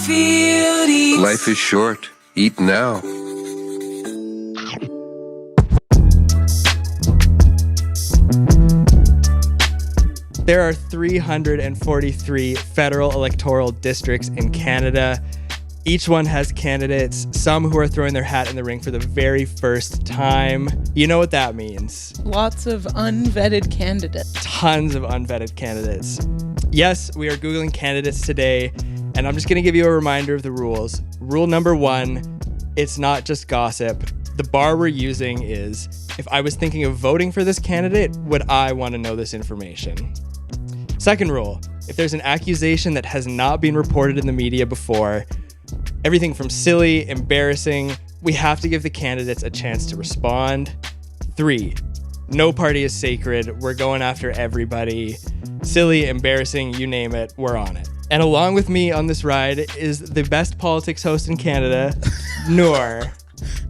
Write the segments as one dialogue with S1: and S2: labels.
S1: Garfield eats.
S2: Life is short. Eat now.
S3: There are 343 federal electoral districts in Canada. Each one has candidates, some who are throwing their hat in the ring for the very first time. You know what that means.
S4: Lots of unvetted candidates.
S3: Tons of unvetted candidates. Yes, we are Googling candidates today, and I'm just going to give you a reminder of the rules. Rule number 1, it's not just gossip. The bar we're using is, if I was thinking of voting for this candidate, would I want to know this information? Second rule, if there's an accusation that has not been reported in the media before, everything from silly, embarrassing, we have to give the candidates a chance to respond. 3, no party is sacred. We're going after everybody. Silly, embarrassing, you name it, we're on it. And along with me on this ride is the best politics host in Canada, Noor.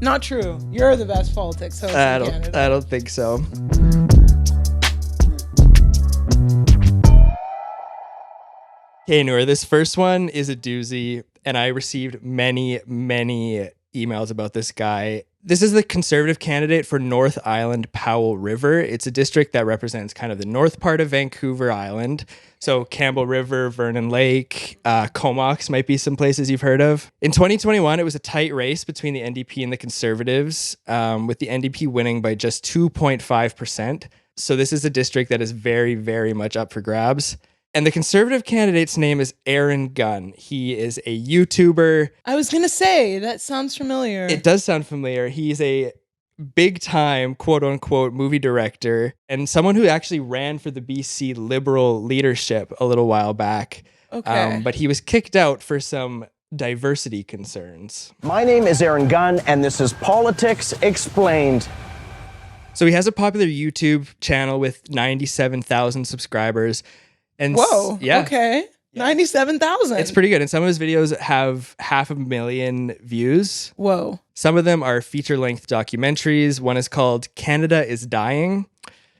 S4: Not true. You're the best politics host in Canada.
S3: I don't think so. Hey, Noor, this first one is a doozy, and I received many, many emails about this guy. This is the Conservative candidate for North Island Powell River. It's a district that represents kind of the north part of Vancouver Island. So Campbell River, Vernon Lake, Comox might be some places you've heard of. In 2021, it was a tight race between the NDP and the Conservatives, with the NDP winning by just 2.5%. So this is a district that is very, very much up for grabs. And the Conservative candidate's name is Gunn. He is a YouTuber.
S4: I was going to say, that sounds familiar.
S3: It does sound familiar. He's a big-time, quote-unquote, movie director and someone who actually ran for the BC Liberal leadership a little while back.
S4: Okay.
S3: But he was kicked out for some diversity concerns.
S5: My name is Gunn, and this is Politics Explained.
S3: So he has a popular YouTube channel with 97,000 subscribers. And
S4: whoa,
S3: yeah.
S4: Okay. 97,000.
S3: It's pretty good. And some of his videos have 500,000 views.
S4: Whoa.
S3: Some of them are feature-length documentaries. One is called Canada is Dying.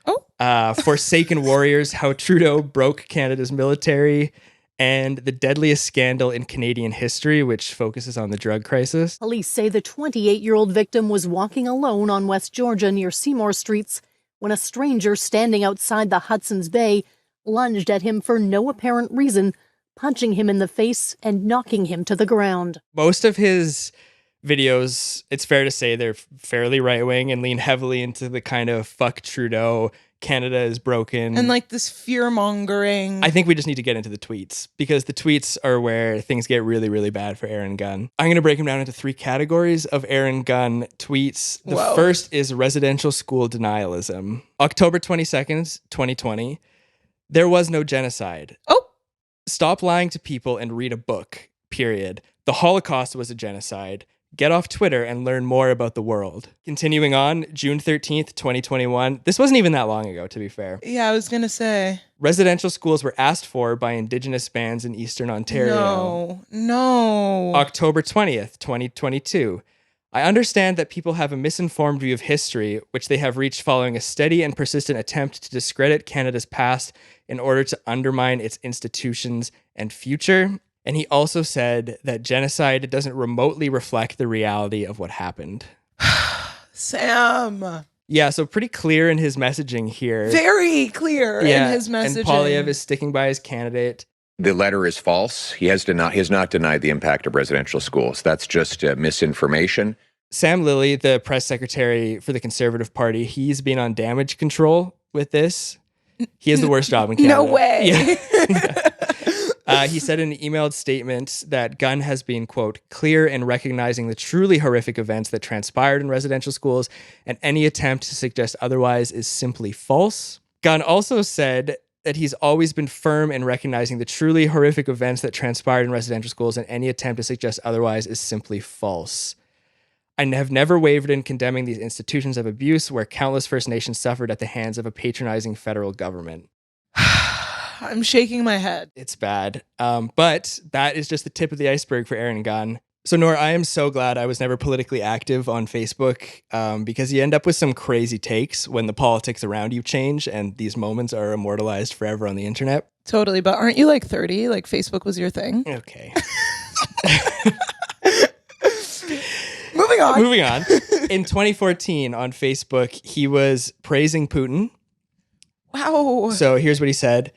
S4: Oh.
S3: Forsaken Warriors, How Trudeau Broke Canada's Military, and The Deadliest Scandal in Canadian History, which focuses on the drug crisis.
S6: Police say the 28-year-old victim was walking alone on West Georgia near Seymour Streets when a stranger standing outside the Hudson's Bay lunged at him for no apparent reason, punching him in the face and knocking him to the ground.
S3: Most of his videos, it's fair to say they're fairly right-wing and lean heavily into the kind of fuck Trudeau, Canada is broken.
S4: And like this fear-mongering.
S3: I think we just need to get into the tweets, because the tweets are where things get really, really bad for Gunn. I'm going to break him down into 3 categories of Gunn tweets. The first is residential school denialism. October 22nd, 2020. There was no genocide.
S4: Oh.
S3: Stop lying to people and read a book, period. The Holocaust was a genocide. Get off Twitter and learn more about the world. Continuing on, June 13th, 2021. This wasn't even that long ago, to be fair.
S4: Yeah, I was going to say.
S3: Residential schools were asked for by Indigenous bands in Eastern Ontario.
S4: No.
S3: October 20th, 2022. I understand that people have a misinformed view of history, which they have reached following a steady and persistent attempt to discredit Canada's past in order to undermine its institutions and future. And he also said that genocide doesn't remotely reflect the reality of what happened.
S4: Sam.
S3: Yeah, so pretty clear in his messaging here.
S4: Very clear in his messaging.
S3: And Poilievre is sticking by his candidate.
S7: The letter is false. He has not denied the impact of residential schools. That's just misinformation.
S3: Sam Lilly, the press secretary for the Conservative Party, he's been on damage control with this. He has the worst job in Canada.
S4: No way.
S3: Yeah. He said in an emailed statement that Gunn has been, quote, clear in recognizing the truly horrific events that transpired in residential schools, and any attempt to suggest otherwise is simply false. Gunn also said that he's always been firm in recognizing the truly horrific events that transpired in residential schools, and any attempt to suggest otherwise is simply false. I have never wavered in condemning these institutions of abuse where countless First Nations suffered at the hands of a patronizing federal government.
S4: I'm shaking my head.
S3: It's bad. But that is just the tip of the iceberg for Gunn. So, Noor, I am so glad I was never politically active on Facebook, because you end up with some crazy takes when the politics around you change, and these moments are immortalized forever on the internet.
S4: Totally. But aren't you like 30? Like Facebook was your thing?
S3: Okay.
S4: Moving on.
S3: Moving on. In 2014 on Facebook, he was praising Putin.
S4: Wow.
S3: So here's what he said.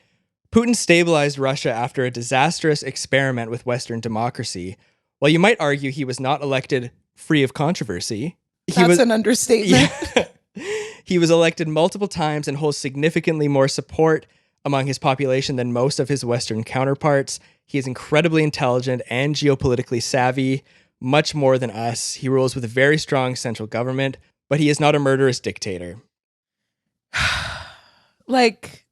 S3: Putin stabilized Russia after a disastrous experiment with Western democracy. While you might argue he was not elected free of controversy.
S4: That's an understatement.
S3: Yeah, he was elected multiple times and holds significantly more support among his population than most of his Western counterparts. He is incredibly intelligent and geopolitically savvy, much more than us. He rules with a very strong central government, but he is not a murderous dictator.
S4: Like,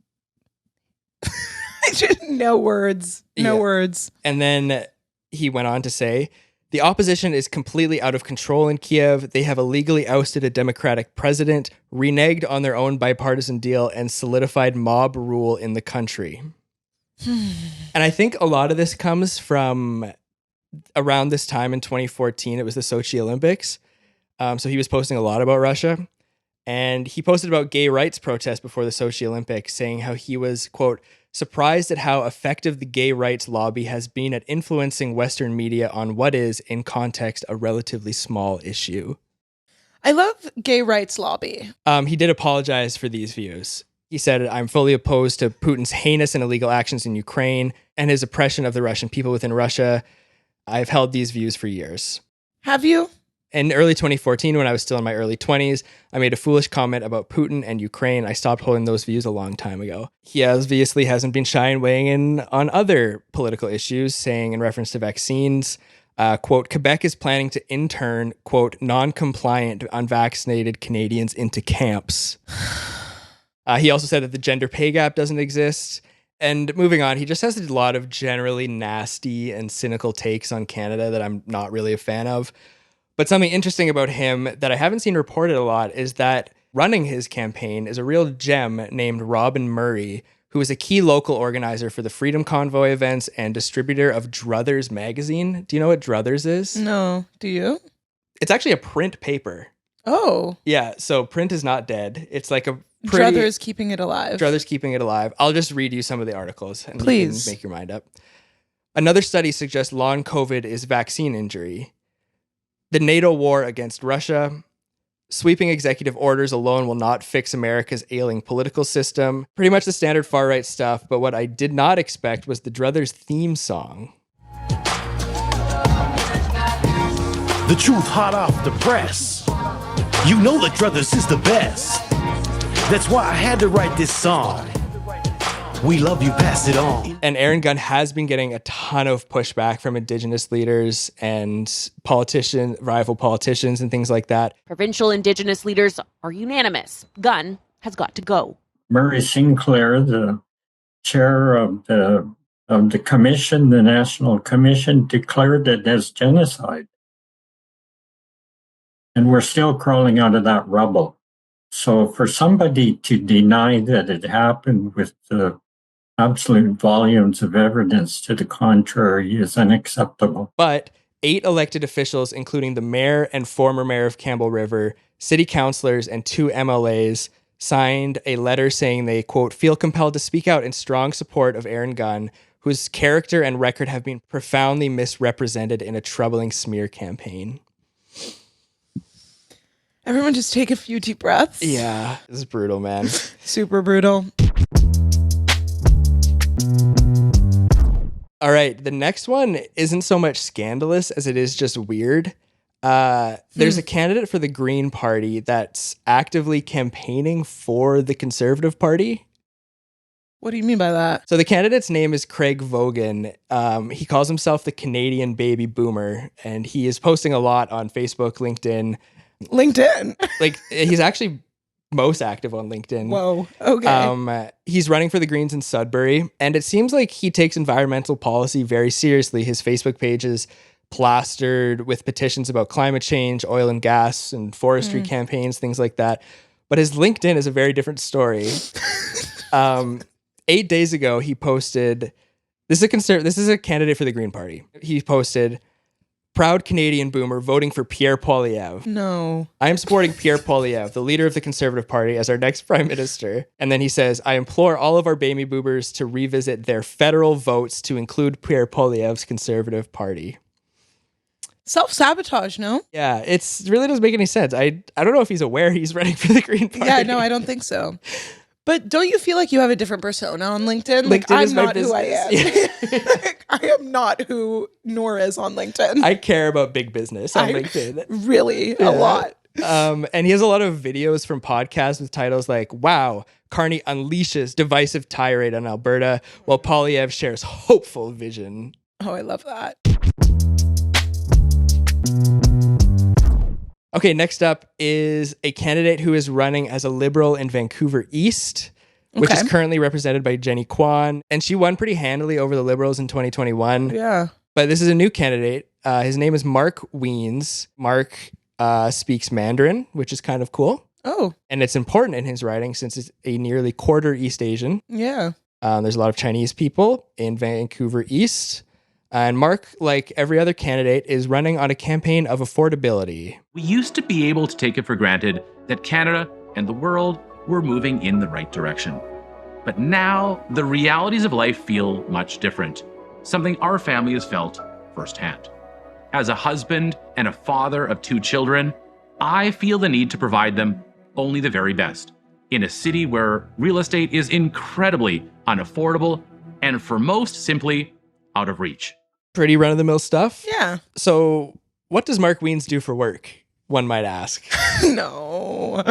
S4: no words. No
S3: Yeah.
S4: words.
S3: And then he went on to say, the opposition is completely out of control in Kiev. They have illegally ousted a democratic president, reneged on their own bipartisan deal, and solidified mob rule in the country. And I think a lot of this comes from around this time in 2014. It was the Sochi Olympics. So he was posting a lot about Russia. And he posted about gay rights protests before the Sochi Olympics, saying how he was, quote, surprised at how effective the gay rights lobby has been at influencing Western media on what is, in context, a relatively small issue.
S4: I love gay rights lobby.
S3: He did apologize for these views. He said, I'm fully opposed to Putin's heinous and illegal actions in Ukraine and his oppression of the Russian people within Russia. I've held these views for years.
S4: Have you?
S3: In early 2014, when I was still in my early 20s, I made a foolish comment about Putin and Ukraine. I stopped holding those views a long time ago. He obviously hasn't been shy in weighing in on other political issues, saying in reference to vaccines, quote, Quebec is planning to intern, quote, non-compliant unvaccinated Canadians into camps. He also said that the gender pay gap doesn't exist. And moving on, he just has a lot of generally nasty and cynical takes on Canada that I'm not really a fan of. But something interesting about him that I haven't seen reported a lot is that running his campaign is a real gem named Robin Murray, who is a key local organizer for the Freedom Convoy events and distributor of Druthers magazine. Do you know what Druthers is?
S4: No. Do you?
S3: It's actually a print paper.
S4: Oh.
S3: Yeah, so print is not dead. It's like a pretty...
S4: Druthers keeping it alive.
S3: Druthers keeping it alive. I'll just read you some of the articles and
S4: Please.
S3: You can make your mind up. Another study suggests long COVID is vaccine injury. The NATO war against Russia. Sweeping executive orders alone will not fix America's ailing political system. Pretty much the standard far-right stuff, but what I did not expect was the Druthers theme song.
S1: The truth hot off the press. You know that Druthers is the best. That's why I had to write this song. We love you, pass it on.
S3: And Gunn has been getting a ton of pushback from Indigenous leaders and rival politicians and things like that.
S8: Provincial Indigenous leaders are unanimous. Gunn has got to go.
S9: Murray Sinclair, the chair of the commission, the National Commission, declared it as genocide. And we're still crawling out of that rubble. So for somebody to deny that it happened with the absolute volumes of evidence to the contrary is unacceptable.
S3: But 8 elected officials, including the mayor and former mayor of Campbell River, city councilors, and 2 MLAs, signed a letter saying they, quote, feel compelled to speak out in strong support of Gunn, whose character and record have been profoundly misrepresented in a troubling smear campaign.
S4: Everyone just take a few deep breaths.
S3: Yeah, this is brutal, man.
S4: Super brutal.
S3: All right, the next one isn't so much scandalous as it is just weird. There's a candidate for the Green Party that's actively campaigning for the Conservative Party.
S4: What do you mean by that?
S3: So the candidate's name is Craig Vogan. He calls himself the Canadian baby boomer, and he is posting a lot on Facebook, LinkedIn.
S4: Like,
S3: he's actually most active on LinkedIn.
S4: Whoa. Okay.
S3: He's running for the Greens in Sudbury, and it seems like he takes environmental policy very seriously. His Facebook page is plastered with petitions about climate change, oil and gas, and forestry campaigns, things like that. But his LinkedIn is a very different story. 8 days ago, he posted, this is a candidate for the Green Party. He posted, proud Canadian boomer voting for Pierre Poilievre.
S4: No.
S3: I am supporting Pierre Poilievre, the leader of the Conservative Party, as our next prime minister. And then he says, I implore all of our baby boomers to revisit their federal votes to include Pierre Poilievre's Conservative Party.
S4: Self-sabotage, no?
S3: Yeah, it's really doesn't make any sense. I don't know if he's aware he's running for the Green Party.
S4: Yeah, no, I don't think so. But don't you feel like you have a different persona on LinkedIn? Like,
S3: LinkedIn is
S4: I'm
S3: my
S4: not who I
S3: business.
S4: am. Like, I am not who Noor is on LinkedIn.
S3: I care about big business on LinkedIn.
S4: Really, a lot.
S3: And he has a lot of videos from podcasts with titles like, "Wow, Carney unleashes divisive tirade on Alberta, while Poilievre shares hopeful vision."
S4: Oh, I love that.
S3: Okay, next up is a candidate who is running as a Liberal in Vancouver East, which is currently represented by Jenny Kwan. And she won pretty handily over the Liberals in 2021.
S4: Yeah.
S3: But this is a new candidate. His name is Mark Wiens. Mark speaks Mandarin, which is kind of cool.
S4: Oh.
S3: And it's important in his writing since it's a nearly quarter East Asian.
S4: Yeah.
S3: There's a lot of Chinese people in Vancouver East. And Mark, like every other candidate, is running on a campaign of affordability.
S10: We used to be able to take it for granted that Canada and the world were moving in the right direction. But now the realities of life feel much different, something our family has felt firsthand. As a husband and a father of 2 children, I feel the need to provide them only the very best in a city where real estate is incredibly unaffordable and for most simply out of reach.
S3: Pretty run-of-the-mill stuff.
S4: Yeah.
S3: So what does Mark Wiens do for work, one might ask?
S4: No.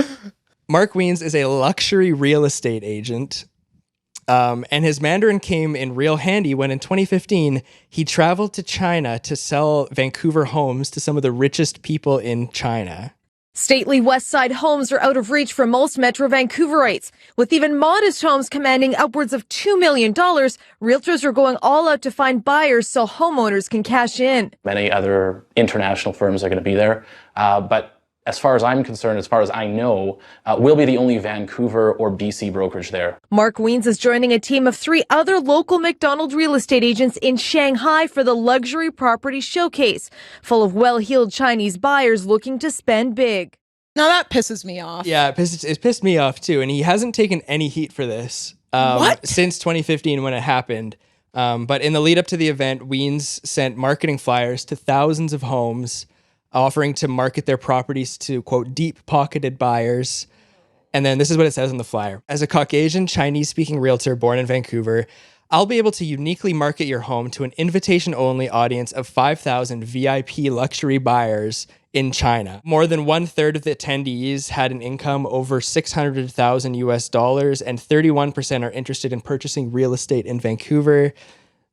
S3: Mark Wiens is a luxury real estate agent. And his Mandarin came in real handy when in 2015, he traveled to China to sell Vancouver homes to some of the richest people in China.
S11: Stately West Side homes are out of reach for most Metro Vancouverites. With even modest homes commanding upwards of $2 million, realtors are going all out to find buyers so homeowners can cash in.
S12: Many other international firms are going to be there. But as far as I'm concerned, as far as I know, we'll be the only Vancouver or BC brokerage there.
S11: Mark Wiens is joining a team of 3 other local McDonald real estate agents in Shanghai for the Luxury Property Showcase, full of well-heeled Chinese buyers looking to spend big.
S4: Now that pisses me off.
S3: Yeah, it pissed me off too. And he hasn't taken any heat for this since 2015 when it happened. But in the lead up to the event, Wiens sent marketing flyers to thousands of homes, offering to market their properties to, quote, deep-pocketed buyers. And then this is what it says on the flyer. As a Caucasian, Chinese-speaking realtor born in Vancouver, I'll be able to uniquely market your home to an invitation-only audience of 5,000 VIP luxury buyers in China. More than 1/3 of the attendees had an income over $600,000 US, and 31% are interested in purchasing real estate in Vancouver.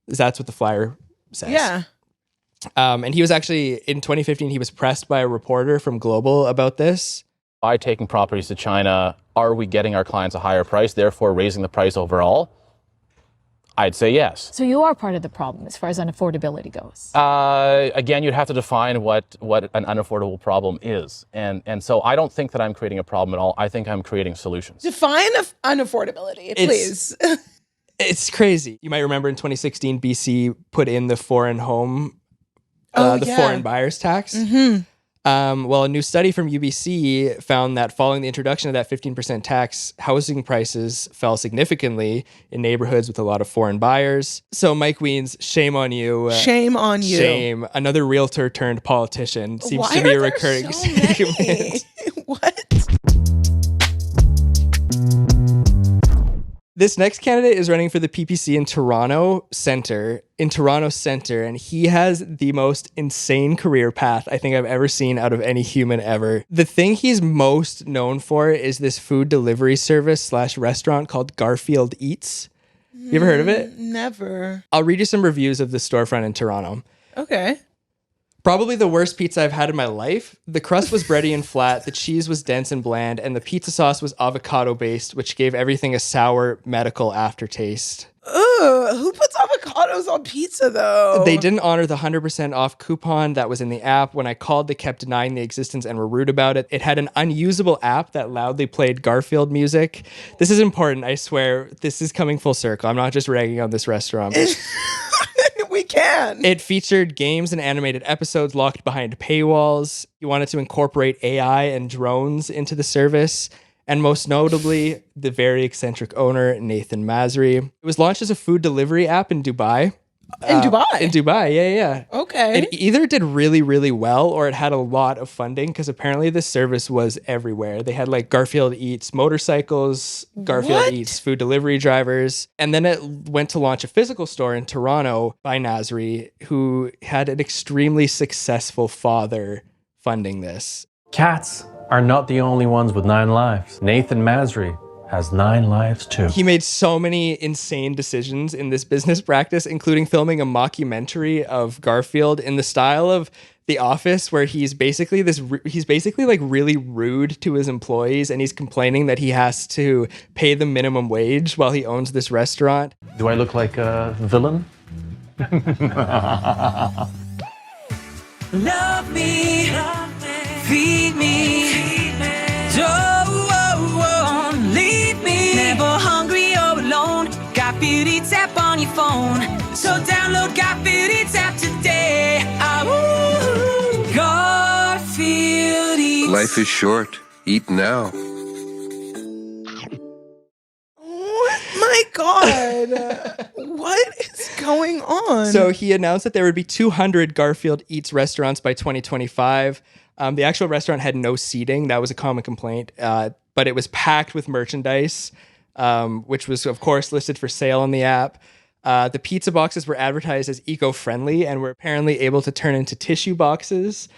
S3: That's what the flyer says.
S4: Yeah.
S3: And he was actually, in 2015, he was pressed by a reporter from Global about this.
S12: By taking properties to China, are we getting our clients a higher price, therefore raising the price overall? I'd say yes.
S13: So you are part of the problem as far as unaffordability goes?
S12: Again, you'd have to define what an unaffordable problem is. And so I don't think that I'm creating a problem at all. I think I'm creating solutions.
S4: Define unaffordability, please.
S3: It's crazy. You might remember in 2016, BC put in the foreign home, foreign buyers tax.
S4: Mm-hmm.
S3: Well, a new study from UBC found that following the introduction of that 15% tax, housing prices fell significantly in neighborhoods with a lot of foreign buyers. So, Mike Wiens, shame on you.
S4: Shame on you.
S3: Shame. Another realtor turned politician seems to be a recurring segment.
S4: What?
S3: This next candidate is running for the PPC in Toronto Centre, and he has the most insane career path I think I've ever seen out of any human ever. The thing he's most known for is this food delivery service / restaurant called Garfield Eats. You ever heard of it?
S4: Never.
S3: I'll read you some reviews of the storefront in Toronto.
S4: Okay.
S3: Probably the worst pizza I've had in my life. The crust was bready and flat, the cheese was dense and bland, and the pizza sauce was avocado-based, which gave everything a sour medical aftertaste.
S4: Ugh, who puts avocados on pizza, though?
S3: They didn't honor the 100% off coupon that was in the app. When I called, they kept denying the existence and were rude about it. It had an unusable app that loudly played Garfield music. This is important, I swear. This is coming full circle. I'm not just ragging on this restaurant.
S4: We can.
S3: It featured games and animated episodes locked behind paywalls. You wanted to incorporate AI and drones into the service. And most notably, the very eccentric owner, Nathan Azrieh. It was launched as a food delivery app in Dubai.
S4: In Dubai?
S3: In Dubai, yeah.
S4: Okay.
S3: It either did really, really well or it had a lot of funding because apparently this service was everywhere. They had like Garfield Eats motorcycles, Garfield Eats food delivery drivers. And then it went to launch a physical store in Toronto by Azrieh, who had an extremely successful father funding this.
S14: Cats are not the only ones with 9 lives. Nathan Azrieh has 9 lives too.
S3: He made so many insane decisions in this business practice, including filming a mockumentary of Garfield in the style of The Office, where he's basically like really rude to his employees, and he's complaining that he has to pay them minimum wage while he owns this restaurant.
S14: Do I look like a villain?
S15: Love me, feed me, don't leave me. Never hungry or alone. Garfield Eats app on your phone. So download Garfield Eats app today. Garfield Eats.
S2: Life is short. Eat now.
S4: My God. What is going on?
S3: So he announced that there would be 200 Garfield Eats restaurants by 2025. The actual restaurant had no seating. That was a common complaint. But it was packed with merchandise, which was, of course, listed for sale on the app. The pizza boxes were advertised as eco-friendly and were apparently able to turn into tissue boxes.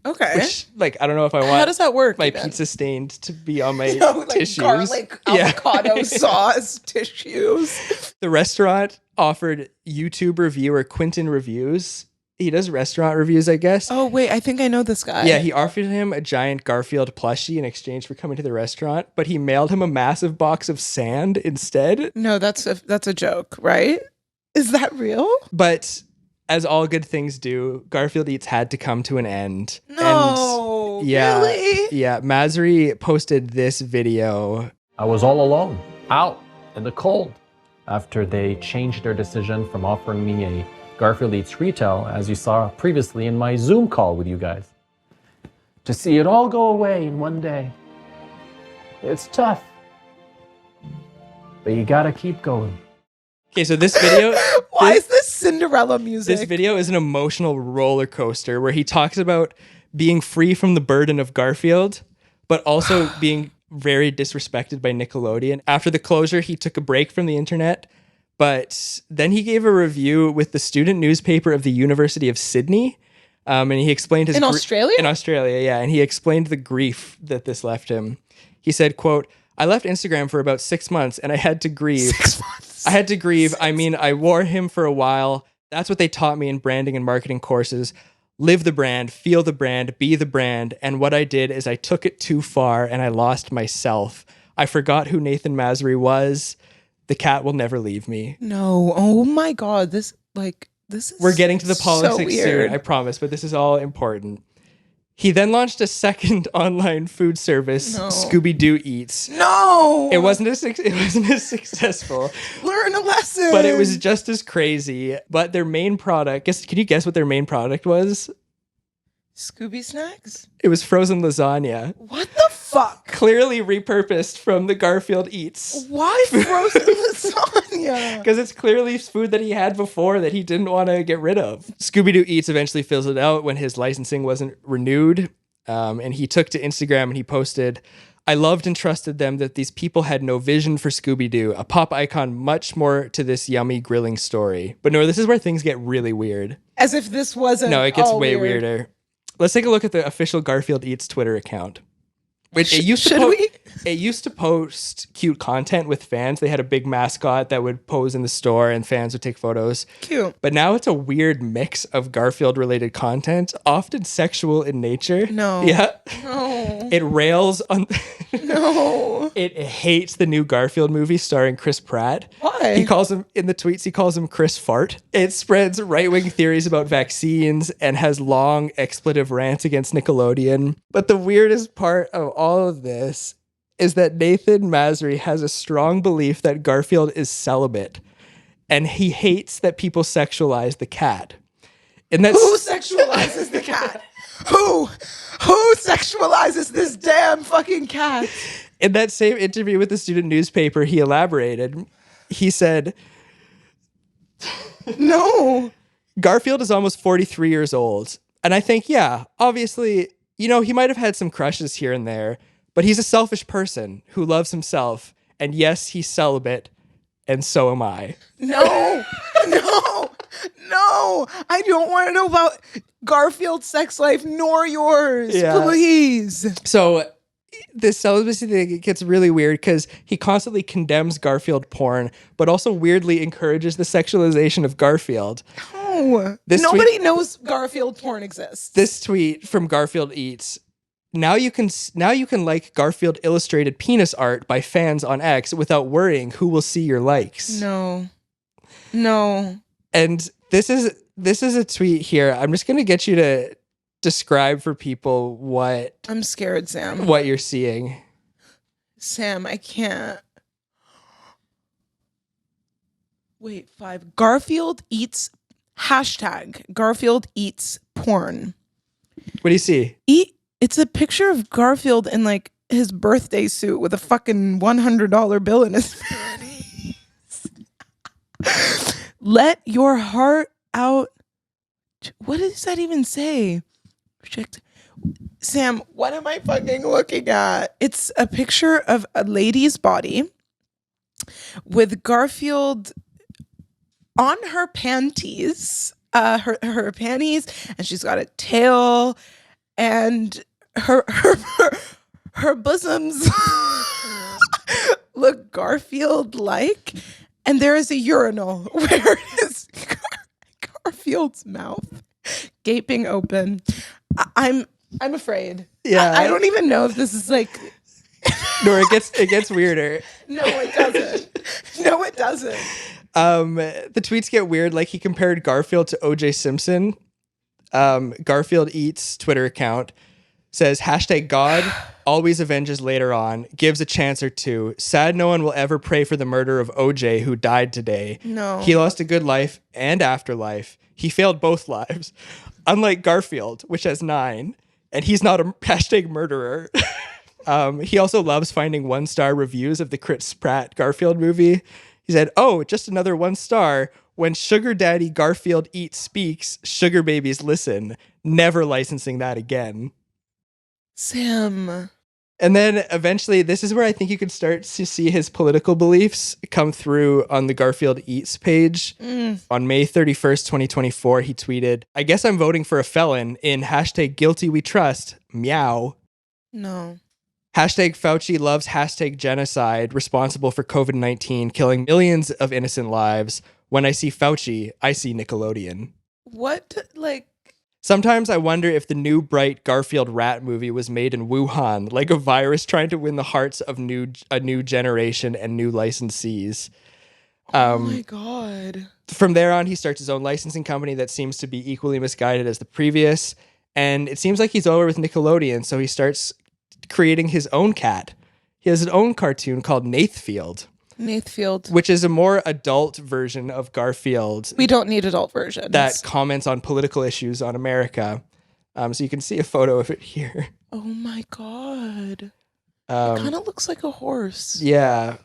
S4: Okay.
S3: Which, like, I don't know if I want
S4: How does that work,
S3: my
S4: even?
S3: pizza stained to be on my
S4: like
S3: tissues.
S4: garlic, avocado sauce, tissues.
S3: The restaurant offered YouTube reviewer Quentin reviews. He does restaurant reviews, I guess.
S4: Oh, wait, I think I know this guy.
S3: Yeah, he offered him a giant Garfield plushie in exchange for coming to the restaurant, but he mailed him a massive box of sand instead.
S4: No, that's a joke, right? Is that real?
S3: But as all good things do, Garfield Eats had to come to an end.
S4: No,
S3: and yeah,
S4: really?
S3: Yeah, Azrieh posted this video.
S14: I was all alone, out in the cold, after they changed their decision from offering me a Garfield Eats retail, as you saw previously in my Zoom call with you guys. To see it all go away in one day, it's tough, but you gotta keep going.
S3: Okay, so this video...
S4: Why is this Cinderella music?
S3: This video is an emotional roller coaster where he talks about being free from the burden of Garfield, but also being very disrespected by Nickelodeon. After the closure, he took a break from the internet, but then he gave a review with the student newspaper of the University of Sydney, and he explained his...
S4: In Australia?
S3: In Australia, yeah, and he explained the grief that this left him. He said, quote, "I left Instagram for about 6 months and I had to grieve."
S4: 6 months?
S3: I had to grieve. I mean, I wore him for a while. That's what they taught me in branding and marketing courses. Live the brand, feel the brand, be the brand. And what I did is I took it too far and I lost myself. I forgot who Nathan Azrieh was. The cat will never leave me.
S4: No. Oh my God. This is
S3: We're getting to the
S4: so
S3: politics
S4: weird.
S3: soon, I promise, but this is all important. He then launched a second online food service, Scooby-Doo Eats.
S4: No.
S3: It wasn't as successful.
S4: Learn a lesson.
S3: But it was just as crazy. But their main product, can you guess what their main product was?
S4: Scooby snacks?
S3: It was frozen lasagna.
S4: What the fuck?
S3: Clearly repurposed from the Garfield Eats.
S4: Why frozen lasagna?
S3: Because it's clearly food that he had before that he didn't want to get rid of. Scooby-Doo Eats eventually fizzled out when his licensing wasn't renewed. And he took to Instagram and he posted, "I loved and trusted them that these people had no vision for Scooby-Doo, a pop icon much more to this yummy grilling story." But no, this is where things get really weird.
S4: As if this wasn't.
S3: No, it gets
S4: all
S3: way
S4: weird.
S3: weirder. Let's take a look at the official Garfield Eats Twitter account. Which it used to post cute content with fans. They had a big mascot that would pose in the store and fans would take photos.
S4: Cute.
S3: But now it's a weird mix of Garfield related content, often sexual in nature.
S4: No.
S3: Yeah.
S4: No.
S3: It rails on
S4: No.
S3: It hates the new Garfield movie starring Chris Pratt.
S4: Why?
S3: He calls him in the tweets, he calls him Chris Fart. It spreads right-wing theories about vaccines and has long expletive rants against Nickelodeon. But the weirdest part of all of this is that Nathan Azrieh has a strong belief that Garfield is celibate, and he hates that people sexualize the cat. And that's
S4: Who sexualizes the cat? Who sexualizes this damn fucking cat?
S3: In that same interview with the student newspaper, he elaborated. He said,
S4: No.
S3: Garfield is almost 43 years old. And I think, yeah, obviously, you know, he might have had some crushes here and there, but he's a selfish person who loves himself. And yes, he's celibate, and so am I.
S4: No. I don't want to know about Garfield's sex life nor yours.
S3: Yeah.
S4: Please.
S3: So this celibacy thing gets really weird because he constantly condemns Garfield porn, but also weirdly encourages the sexualization of Garfield.
S4: No. Nobody knows Garfield porn exists.
S3: This tweet from Garfield Eats. Now you can like Garfield illustrated penis art by fans on X without worrying who will see your likes.
S4: No.
S3: And this is a tweet here. I'm just going to get you to describe for people what
S4: I'm scared, Sam.
S3: What you're seeing.
S4: Sam, I can't. Wait, 5. Garfield eats #GarfieldEatsPorn.
S3: What do you see?
S4: It's a picture of Garfield in like his birthday suit with a fucking $100 bill in his panties. Let your heart out. What does that even say? Reject. Sam, what am I fucking looking at? It's a picture of a lady's body with Garfield on her panties, her panties, and she's got a tail, and her bosoms look Garfield-like, and there is a urinal where is Garfield's mouth gaping open. I'm afraid.
S3: Yeah,
S4: I don't even know if this is like.
S3: No, it gets weirder.
S4: No, it doesn't. No, it doesn't.
S3: The tweets get weird. Like he compared Garfield to O.J. Simpson. Garfield Eats Twitter account says #God always avenges later on, gives a chance or two. Sad no one will ever pray for the murder of OJ who died today.
S4: No.
S3: He lost a good life and afterlife. He failed both lives. Unlike Garfield, which has 9, and he's not a #murderer. He also loves finding 1-star reviews of the Chris Pratt Garfield movie. He said, "Oh, just another 1 star. When Sugar Daddy Garfield Eats speaks, sugar babies listen. Never licensing that again."
S4: Sam.
S3: And then eventually, this is where I think you can start to see his political beliefs come through on the Garfield Eats page. On May 31st, 2024, he tweeted, "I guess I'm voting for a felon in #GuiltyWeTrust, meow."
S4: No.
S3: #Fauci loves #genocide, responsible for COVID-19, killing millions of innocent lives. When I see Fauci, I see Nickelodeon.
S4: What, like...
S3: Sometimes I wonder if the new bright Garfield rat movie was made in Wuhan, like a virus trying to win the hearts of a new generation and new licensees.
S4: Oh my God.
S3: From there on, he starts his own licensing company that seems to be equally misguided as the previous. And it seems like he's over with Nickelodeon, so he starts creating his own cat. He has his own cartoon called Nathfield. Which is a more adult version of Garfield.
S4: We don't need adult versions.
S3: That comments on political issues on America. So you can see a photo of it here.
S4: Oh my God. It kind of looks like a horse.
S3: Yeah.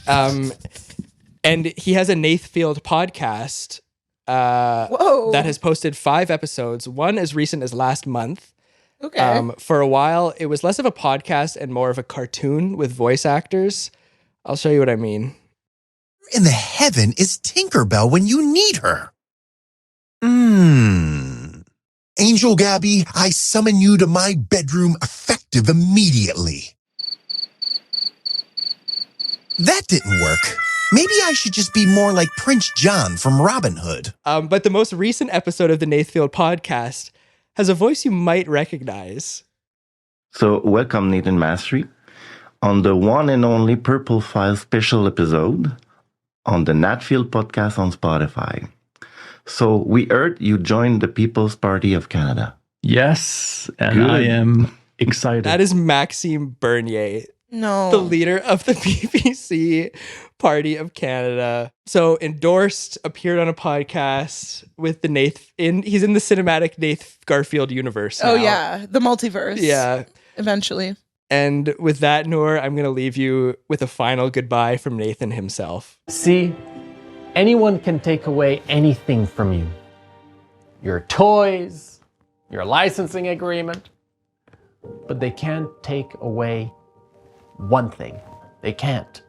S3: And he has a Nathfield podcast that has posted 5 episodes, one as recent as last month.
S4: Okay.
S3: For a while, it was less of a podcast and more of a cartoon with voice actors. I'll show you what I mean.
S16: In the heaven is Tinkerbell when you need her. Angel Gabby, I summon you to my bedroom effective immediately. That didn't work. Maybe I should just be more like Prince John from Robin Hood.
S3: But the most recent episode of the Nathfield podcast has a voice you might recognize.
S17: So welcome, Nathan Mastery, on the one and only Purple File special episode on the Natfield podcast on Spotify. So we heard you joined the People's Party of Canada.
S18: Yes, and
S17: Good.
S18: I am excited.
S3: That is Maxime Bernier,
S4: No.
S3: the leader of the BBC Party of Canada. So endorsed, appeared on a podcast with the he's in the cinematic Nath Garfield universe now.
S4: Oh yeah, the multiverse.
S3: Yeah.
S4: Eventually.
S3: And with that, Noor, I'm going to leave you with a final goodbye from Nathan himself.
S12: CNC.
S14: Anyone can take away anything from you. Your toys, your licensing agreement, but they can't take away one thing. They can't.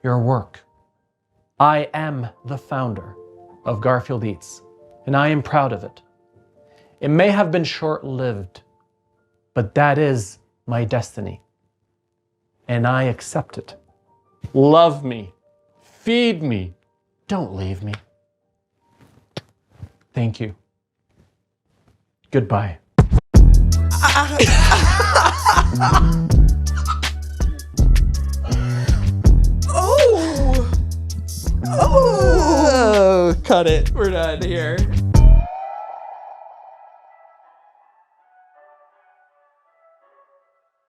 S14: Your work. I am the founder of Garfield Eats, and I am proud of it. It may have been short-lived, but that is my destiny, and I accept it. Love me. Feed me. Don't leave me. Thank you. Goodbye.
S3: Oh, cut it. We're done here.